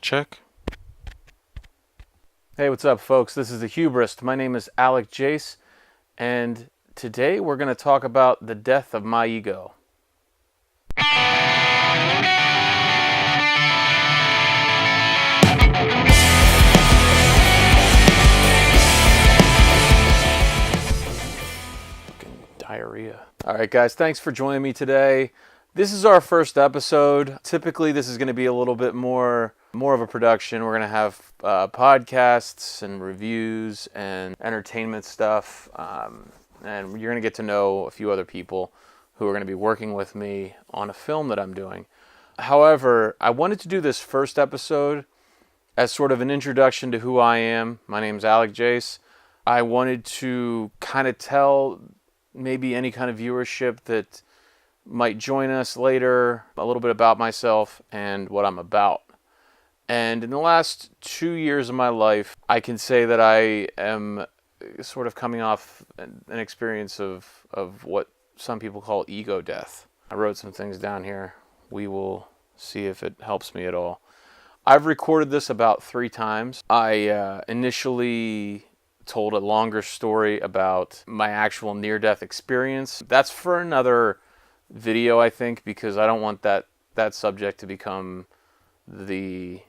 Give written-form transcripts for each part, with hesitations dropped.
check. Hey, what's up, folks? This is the Hubrist. My name is Alec Jace, and today we're going to talk about the death of my ego. Fucking diarrhea. All right, guys, thanks for joining me today. This is our first episode. Typically, this is going to be a little bit more of a production. We're going to have podcasts and reviews and entertainment stuff, and you're going to get to know a few other people who are going to be working with me on a film that I'm doing. However, I wanted to do this first episode as sort of an introduction to who I am. My name's Alec Jace. I wanted to kind of tell maybe any kind of viewership that might join us later a little bit about myself and what I'm about. And in the last 2 years of my life, I can say that I am sort of coming off an experience of what some people call ego death. I wrote some things down here. We will see if it helps me at all. I've recorded this about 3 times. I initially told a longer story about my actual near-death experience. That's for another video, I think, because I don't want that subject to become the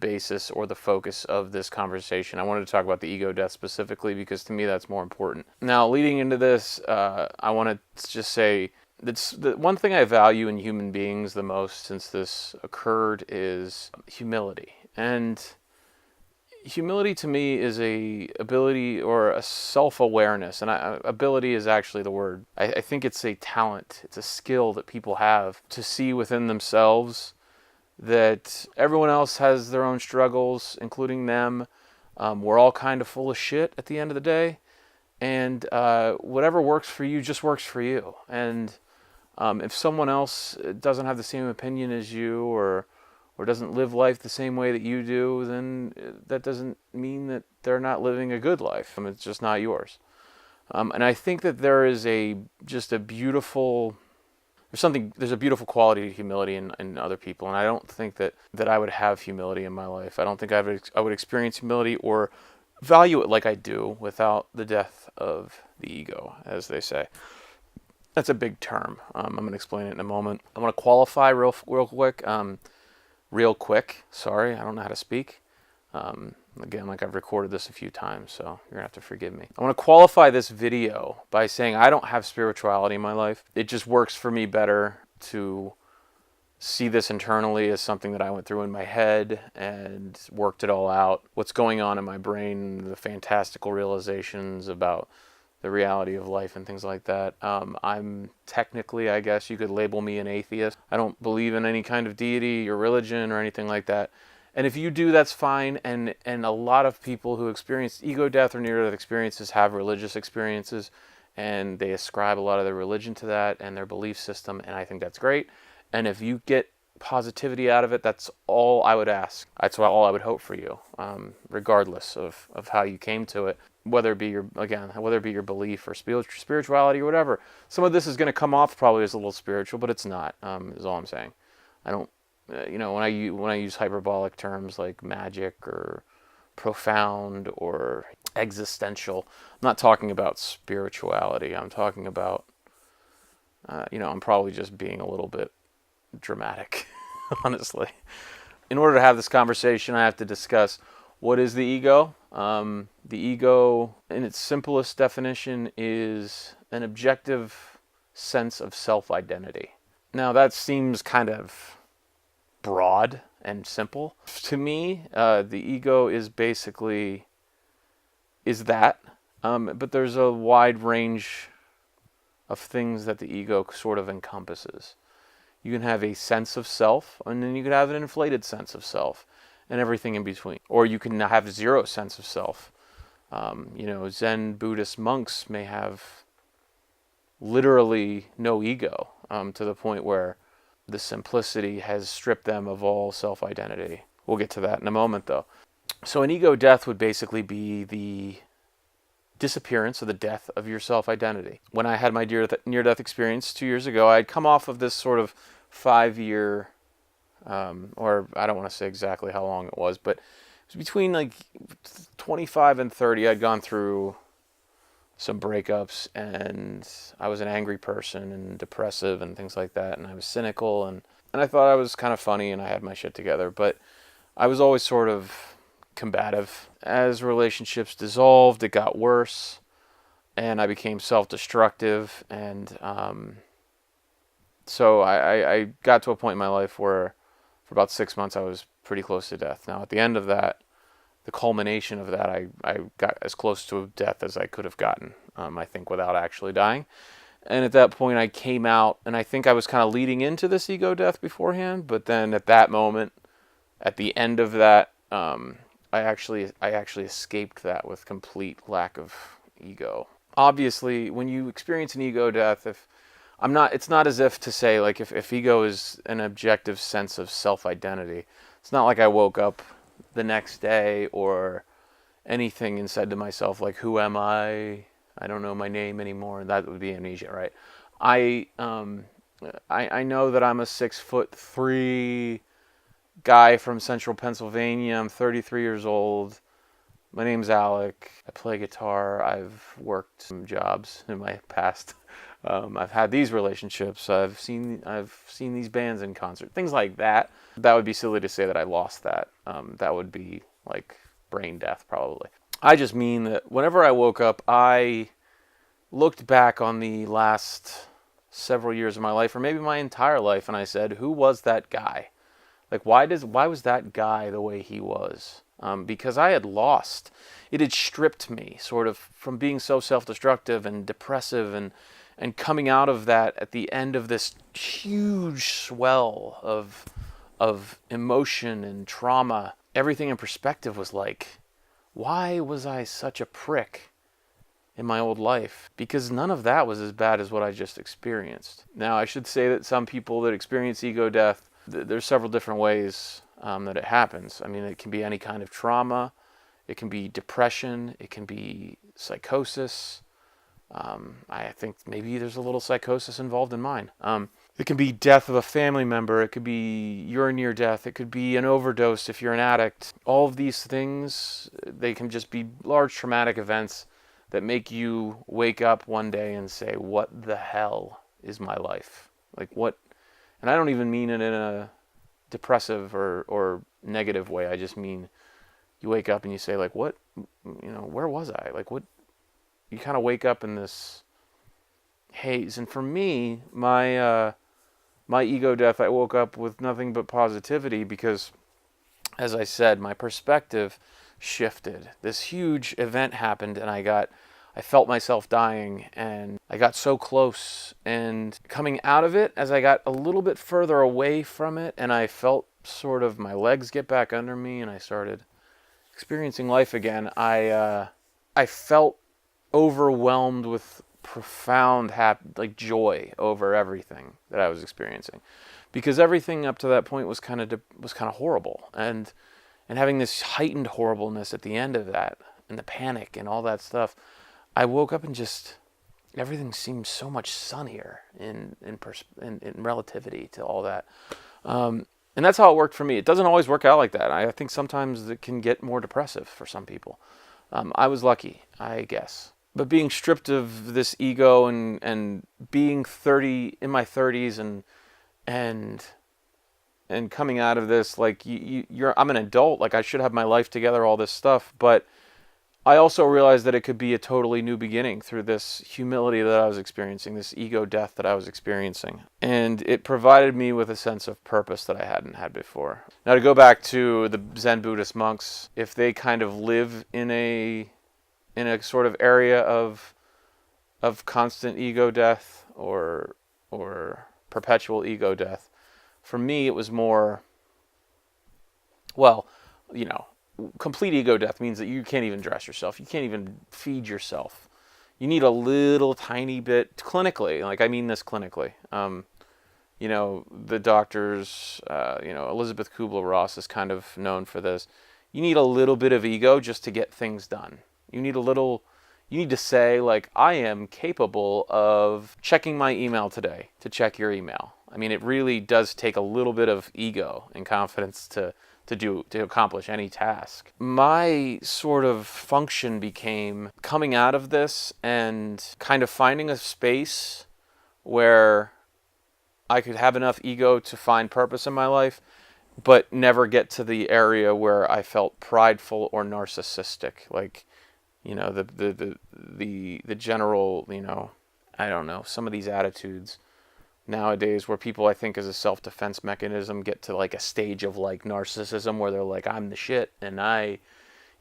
basis or the focus of this conversation. I wanted to talk about the ego death specifically because to me that's more important. Now, leading into this, I want to just say that's the one thing I value in human beings the most since this occurred is humility. And humility to me is a ability or a self-awareness, and ability is actually the word. I think it's a talent, it's a skill that people have to see within themselves that everyone else has their own struggles, including them. We're all kind of full of shit at the end of the day, and whatever works for you just works for you. And if someone else doesn't have the same opinion as you or doesn't live life the same way that you do, then that doesn't mean that they're not living a good life. It's just not yours. And I think that there is there's a beautiful quality to humility in other people, and I don't think that I would have humility in my life. I don't think I would experience humility or value it like I do without the death of the ego, as they say. That's a big term. I'm going to explain it in a moment. I want to qualify real quick. Sorry, I don't know how to speak. Again, like I've recorded this a few times, so you're going to have to forgive me. I want to qualify this video by saying I don't have spirituality in my life. It just works for me better to see this internally as something that I went through in my head and worked it all out. What's going on in my brain, the fantastical realizations about the reality of life and things like that. I'm technically, I guess you could label me an atheist. I don't believe in any kind of deity or religion or anything like that. And if you do, that's fine. And a lot of people who experience ego death or near-death experiences have religious experiences, and they ascribe a lot of their religion to that and their belief system, and I think that's great. And if you get positivity out of it, that's all I would ask. That's all I would hope for you, regardless of how you came to it. Whether it be your belief or spirituality or whatever. Some of this is going to come off probably as a little spiritual, but it's not, is all I'm saying. I don't, when I use hyperbolic terms like magic or profound or existential, I'm not talking about spirituality. I'm talking about, I'm probably just being a little bit dramatic, honestly. In order to have this conversation, I have to discuss what is the ego. The ego, in its simplest definition, is an objective sense of self-identity. Now, that seems kind of broad and simple. To me, the ego is basically that, but there's a wide range of things that the ego sort of encompasses. You can have a sense of self, and then you can have an inflated sense of self, and everything in between. Or you can have zero sense of self. Zen Buddhist monks may have literally no ego, to the point where the simplicity has stripped them of all self-identity. We'll get to that in a moment, though. So an ego death would basically be the disappearance or the death of your self-identity. When I had my near-death experience 2 years ago, I'd come off of this sort of 5-year or I don't want to say exactly how long it was, but it was between like 25 and 30. I'd gone through some breakups, and I was an angry person and depressive and things like that, and I was cynical, and I thought I was kind of funny and I had my shit together, but I was always sort of combative. As relationships dissolved, it got worse, and I became self-destructive, and so I got to a point in my life where for about 6 months I was pretty close to death. Now at the end of that, the culmination of that, I got as close to death as I could have gotten, I think, without actually dying. And at that point I came out, and I think I was kind of leading into this ego death beforehand, but then at that moment, at the end of that, I actually escaped that with complete lack of ego. Obviously, when you experience an ego death, it's not as if to say, like, if ego is an objective sense of self-identity, it's not like I woke up the next day or anything and said to myself, like, who am I? I don't know my name anymore. That would be amnesia, right? I know that I'm a 6'3" guy from central Pennsylvania. I'm 33 years old. My name's Alec. I play guitar. I've worked some jobs in my past. I've had these relationships. I've seen these bands in concert. Things like that. That would be silly to say that I lost that. That would be like brain death, probably. I just mean that whenever I woke up, I looked back on the last several years of my life, or maybe my entire life, and I said, who was that guy? Like, why was that guy the way he was? Because I had lost. It had stripped me sort of from being so self-destructive and depressive, and coming out of that at the end of this huge swell of emotion and trauma. Everything in perspective was like, why was I such a prick in my old life? Because none of that was as bad as what I just experienced. Now, I should say that some people that experience ego death, there's several different ways that it happens. I mean, it can be any kind of trauma. It can be depression. It can be psychosis. I think maybe there's a little psychosis involved in mine. It can be death of a family member. It could be near death. It could be an overdose if you're an addict. All of these things, they can just be large traumatic events that make you wake up one day and say, what the hell is my life? Like, what? And I don't even mean it in a depressive or negative way. I just mean you wake up and you say, like, what, where was I? Like, what? You kind of wake up in this haze. And for me, my ego death, I woke up with nothing but positivity because, as I said, my perspective shifted. This huge event happened, and I felt myself dying, and I got so close. And coming out of it, as I got a little bit further away from it, and I felt sort of my legs get back under me, and I started experiencing life again, I felt overwhelmed with profound joy over everything that I was experiencing, because everything up to that point was kind of horrible, and having this heightened horribleness at the end of that, and the panic and all that stuff, I woke up and just everything seemed so much sunnier in relativity to all that, and that's how it worked for me. It doesn't always work out like that. I think sometimes it can get more depressive for some people. I was lucky, I guess. But being stripped of this ego and being 30 in my 30s and coming out of this, like I'm an adult, like I should have my life together, all this stuff, but I also realized that it could be a totally new beginning through this humility that I was experiencing, this ego death that I was experiencing. And it provided me with a sense of purpose that I hadn't had before. Now, to go back to the Zen Buddhist monks, if they kind of live in a sort of area of constant ego death or perpetual ego death, for me it was more, complete ego death means that you can't even dress yourself, you can't even feed yourself. You need a little tiny bit clinically, like I mean this clinically. The doctors, Elizabeth Kubler-Ross is kind of known for this. You need a little bit of ego just to get things done. You need a little You need to say, like, I am capable of checking my email today to check your email. I mean, it really does take a little bit of ego and confidence to accomplish any task. My sort of function became coming out of this and kind of finding a space where I could have enough ego to find purpose in my life, but never get to the area where I felt prideful or narcissistic. Like, you know, the general, you know, I don't know, some of these attitudes nowadays where people, I think, as a self-defense mechanism, get to like a stage of like narcissism where they're like, I'm the shit and I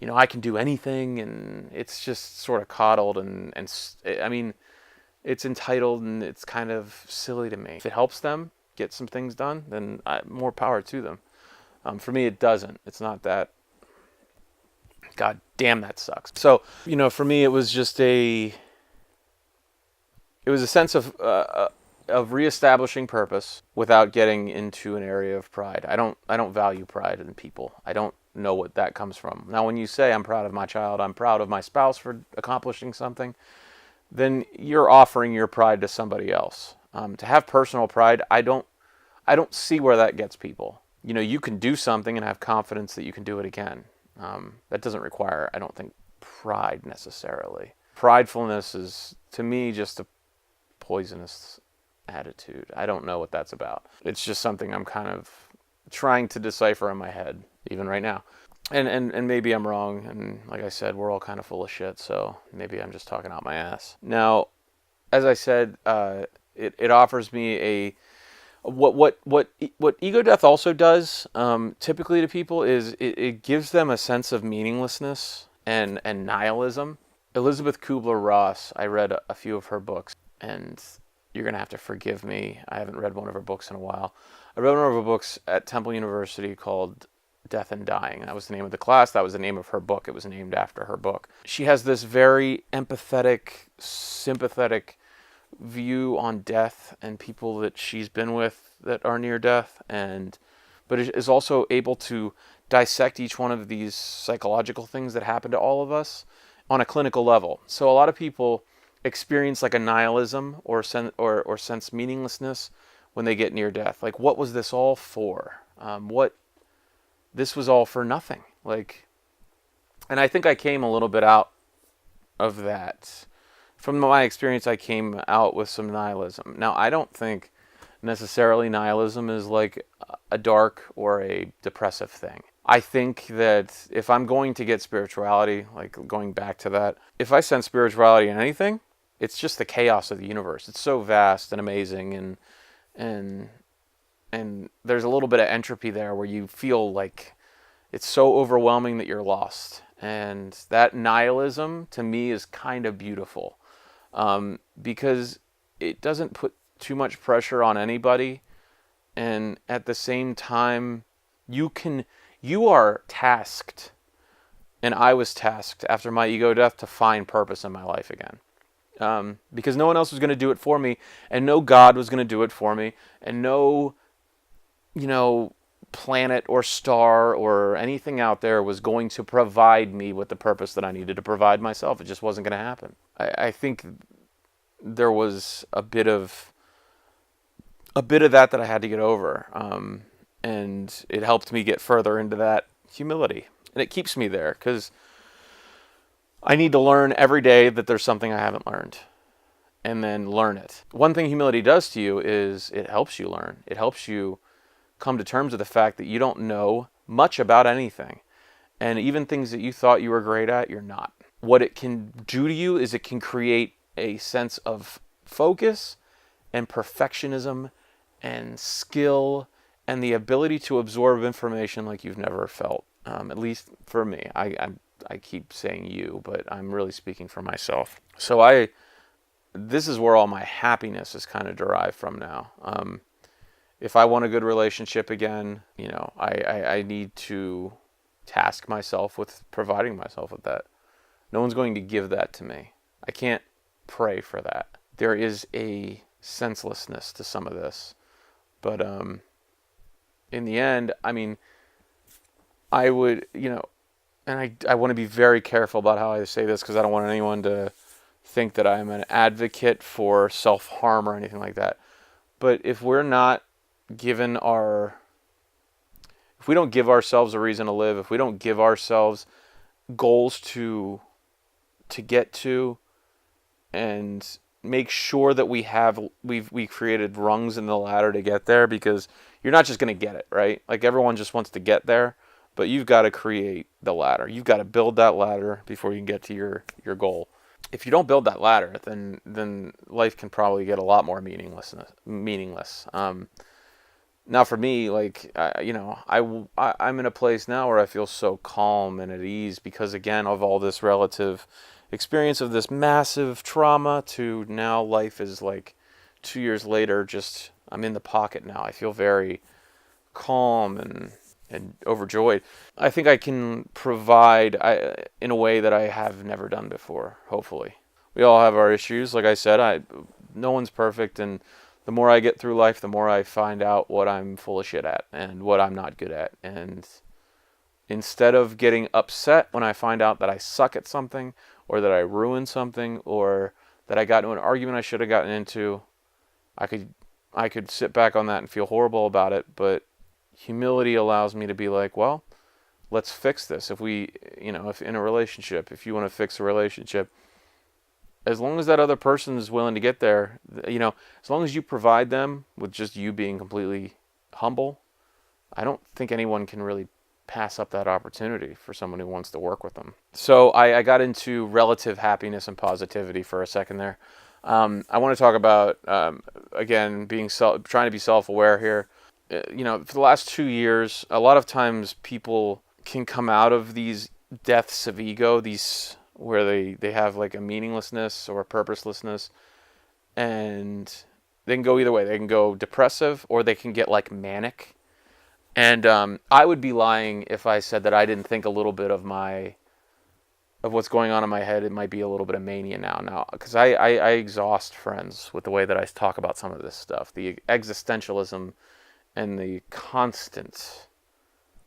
can do anything, and it's just sort of coddled and I mean, it's entitled and it's kind of silly to me. If it helps them get some things done, then more power to them. For me, it doesn't. It's not that. God damn, that sucks. So, you know, for me, it was a sense of reestablishing purpose without getting into an area of pride. I don't value pride in people. I don't know what that comes from. Now, when you say I'm proud of my child, I'm proud of my spouse for accomplishing something, then you're offering your pride to somebody else. To have personal pride, I don't see where that gets people. You know, you can do something and have confidence that you can do it again. That doesn't require, I don't think, pride necessarily. Pridefulness is, to me, just a poisonous attitude. I don't know what that's about. It's just something I'm kind of trying to decipher in my head, even right now. And maybe I'm wrong, and like I said, we're all kind of full of shit, so maybe I'm just talking out my ass. Now, as I said, it offers me a what ego death also does typically to people is it gives them a sense of meaninglessness and nihilism. Elizabeth Kubler-Ross, I read a few of her books, and you're going to have to forgive me. I haven't read one of her books in a while. I read one of her books at Temple University called Death and Dying. That was the name of the class. That was the name of her book. It was named after her book. She has this very empathetic, sympathetic view on death and people that she's been with that are near death, but is also able to dissect each one of these psychological things that happen to all of us on a clinical level. So a lot of people experience like a nihilism or sense meaninglessness when they get near death. Like, what was this all for? This was all for nothing. Like, and I think I came a little bit out of that. From my experience, I came out with some nihilism. Now, I don't think necessarily nihilism is like a dark or a depressive thing. I think that if I'm going to get spirituality, like going back to that, if I sense spirituality in anything, it's just the chaos of the universe. It's so vast and amazing, and there's a little bit of entropy there where you feel like it's so overwhelming that you're lost. And that nihilism, to me, is kind of beautiful. Because it doesn't put too much pressure on anybody, and at the same time, you are tasked, and I was tasked after my ego death to find purpose in my life again. Because no one else was going to do it for me, and no God was going to do it for me, and no, planet or star or anything out there was going to provide me with the purpose that I needed to provide myself. It just wasn't going to happen. I think there was a bit of that I had to get over, and it helped me get further into that humility, and it keeps me there because I need to learn every day that there's something I haven't learned, and then learn it. One thing humility does to you is it helps you learn. It helps you come to terms with the fact that you don't know much about anything, and even things that you thought you were great at, you're not. What it can do to you is it can create a sense of focus and perfectionism and skill and the ability to absorb information like you've never felt. At least for me. I keep saying you, but I'm really speaking for myself. So this is where all my happiness is kind of derived from now. If I want a good relationship again, I need to task myself with providing myself with that. No one's going to give that to me. I can't pray for that. There is a senselessness to some of this. But in the end, I mean, I would, and I want to be very careful about how I say this because I don't want anyone to think that I'm an advocate for self-harm or anything like that. But if we're not given if we don't give ourselves a reason to live, if we don't give ourselves goals to get to, and make sure that we've created rungs in the ladder to get there, because you're not just going to get it, right? Like, everyone just wants to get there, but you've got to create the ladder. You've got to build that ladder before you can get to your goal. If you don't build that ladder, then life can probably get a lot more meaningless. Now for me, like, I'm in a place now where I feel so calm and at ease because, again, of all this relative experience of this massive trauma to now life is like 2 years later, just I'm in the pocket now. I feel very calm and overjoyed. I think I can provide in a way that I have never done before, hopefully. We all have our issues. Like I said, no one's perfect, and the more I get through life, the more I find out what I'm full of shit at and what I'm not good at. And instead of getting upset when I find out that I suck at something, or that I ruined something, or that I got into an argument I should have gotten into, I could sit back on that and feel horrible about it. But humility allows me to be like, well, let's fix this. If in a relationship, if you want to fix a relationship, as long as that other person is willing to get there, as long as you provide them with just you being completely humble, I don't think anyone can really pass up that opportunity for someone who wants to work with them. So I got into relative happiness and positivity for a second there. I want to talk about, again, trying to be self-aware here. For the last 2 years, a lot of times people can come out of these deaths of ego, where they have like a meaninglessness or a purposelessness, and they can go either way. They can go depressive, or they can get like manic. And I would be lying if I said that I didn't think a little bit of what's going on in my head. It might be a little bit of mania now, because I exhaust friends with the way that I talk about some of this stuff. The existentialism and the constant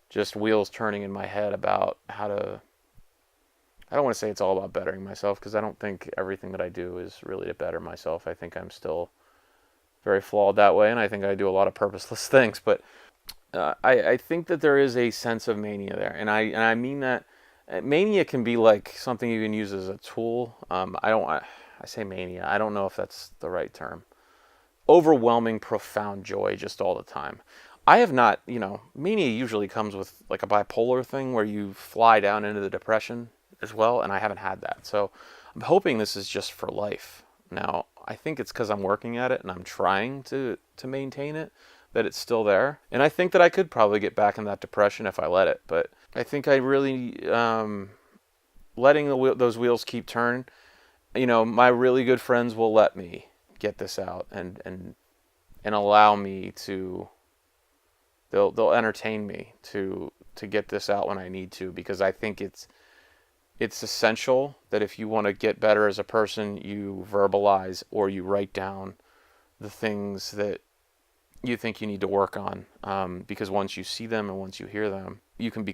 just wheels turning in my head about how to... I don't want to say it's all about bettering myself, because I don't think everything that I do is really to better myself. I think I'm still very flawed that way, and I think I do a lot of purposeless things. But I think that there is a sense of mania there, and I mean that mania can be like something you can use as a tool. I say mania. I don't know if that's the right term. Overwhelming, profound joy just all the time. I have not, mania usually comes with like a bipolar thing where you fly down into the depression as well, and I haven't had that. So I'm hoping this is just for life. Now, I think it's because I'm working at it and I'm trying to maintain it, that it's still there. And I think that I could probably get back in that depression if I let it. But I think I really, letting those wheels keep turning, my really good friends will let me get this out and allow me to, they'll entertain me to get this out when I need to, because I think it's essential that if you want to get better as a person, you verbalize or you write down the things that you think you need to work on, because once you see them and once you hear them, you can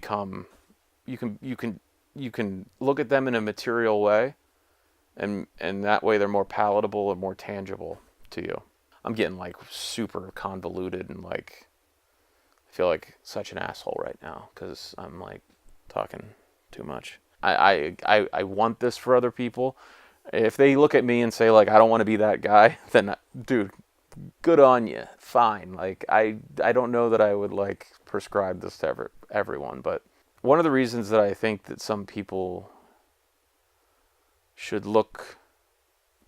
look at them in a material way, and that way they're more palatable and more tangible to you. I'm getting like super convoluted and like I feel like such an asshole right now because I'm like talking too much. I want this for other people. If they look at me and say like I don't want to be that guy, then dude, good on you. Fine. Like I don't know that I would like prescribe this to everyone, but one of the reasons that I think that some people should look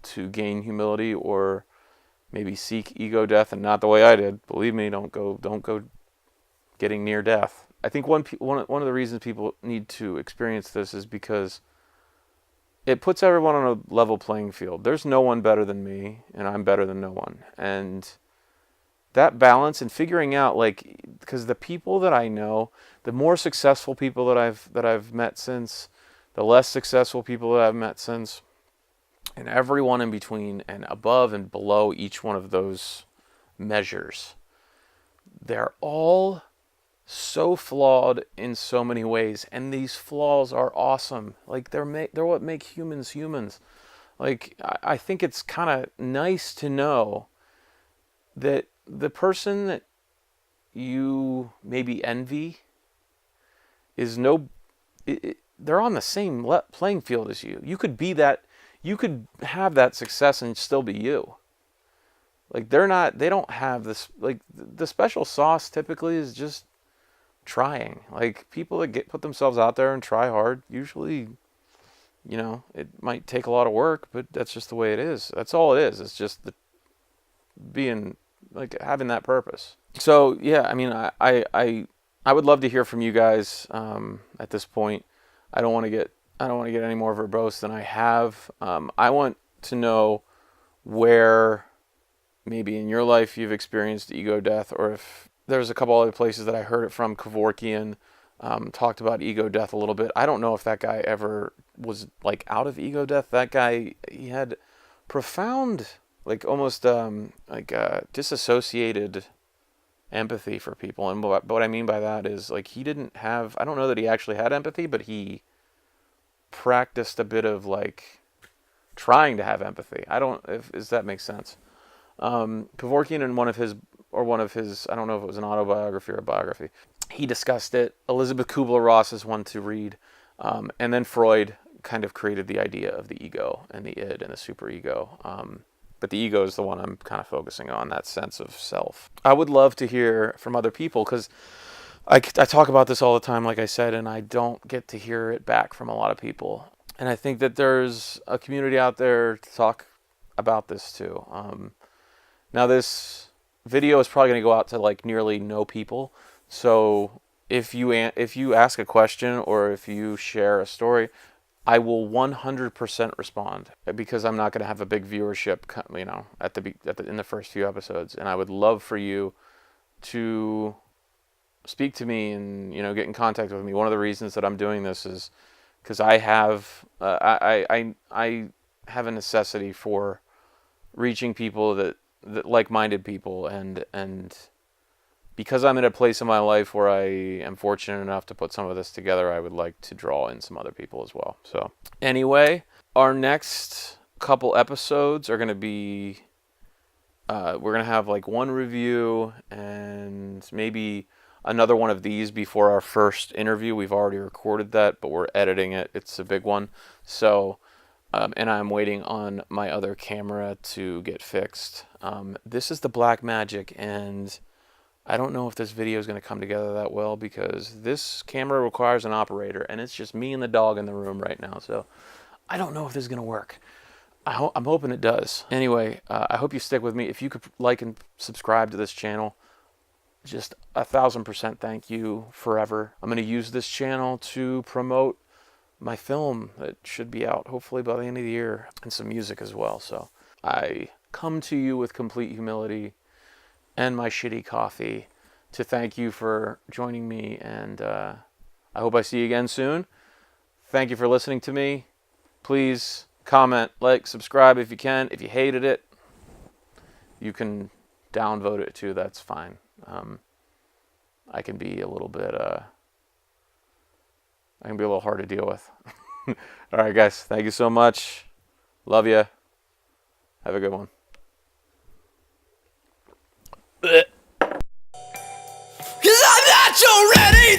to gain humility or maybe seek ego death, and not the way I did. Believe me, don't go getting near death. I think one of the reasons people need to experience this is because it puts everyone on a level playing field. There's no one better than me, and I'm better than no one. And that balance and figuring out, like, because the people that I know, the more successful people that I've met since, the less successful people that I've met since, and everyone in between and above and below each one of those measures, they're all so flawed in so many ways, and these flaws are awesome. Like they're what make humans humans. Like I think it's kind of nice to know that the person that you maybe envy is they're on the same playing field as you. You could be that, you could have that success and still be you. Like they don't have this, like the special sauce typically is just trying. Like people that put themselves out there and try hard, usually, it might take a lot of work, but that's just the way it is. That's all it is. It's just being, like, having that purpose. So yeah, I mean, I would love to hear from you guys. At this point, I don't want to get any more verbose than I have. I want to know where maybe in your life you've experienced ego death, or if there's a couple other places that I heard it from. Kevorkian talked about ego death a little bit. I don't know if that guy ever was like out of ego death. That guy, he had profound, like almost disassociated empathy for people. And what I mean by that is, like, he didn't have, I don't know that he actually had empathy, but he practiced a bit of like trying to have empathy. I don't, if that makes sense. Kevorkian, in one of his, I don't know if it was an autobiography or a biography, he discussed it. Elizabeth Kubler-Ross is one to read. And then Freud kind of created the idea of the ego and the id and the superego. But the ego is the one I'm kind of focusing on, that sense of self. I would love to hear from other people, because I talk about this all the time, like I said, and I don't get to hear it back from a lot of people. And I think that there's a community out there to talk about this too. Now this video is probably going to go out to like nearly no people. So if you ask a question or if you share a story, I will 100% respond, because I'm not going to have a big viewership, in the first few episodes. And I would love for you to speak to me and, get in contact with me. One of the reasons that I'm doing this is because I have I have a necessity for reaching people that like-minded people, and because I'm in a place in my life where I am fortunate enough to put some of this together, I would like to draw in some other people as well. So anyway, our next couple episodes are going to be, we're going to have like one review and maybe another one of these before our first interview. We've already recorded that, but we're editing it. It's a big one. So, and I'm waiting on my other camera to get fixed. This is the Black Magic, and I don't know if this video is going to come together that well, because this camera requires an operator, and it's just me and the dog in the room right now. So I don't know if this is going to work. I'm hoping it does. Anyway, I hope you stick with me. If you could like and subscribe to this channel, just 1,000% thank you forever. I'm going to use this channel to promote my film that should be out hopefully by the end of the year, and some music as well. So I come to you with complete humility and my shitty coffee to thank you for joining me, and I hope I see you again soon. Thank you for listening to me. Please comment, like, subscribe if you can. If you hated it, you can downvote it too. That's fine. I can be a little bit hard to deal with. All right, guys. Thank you so much. Love you. Have a good one. Cause I'm not your ready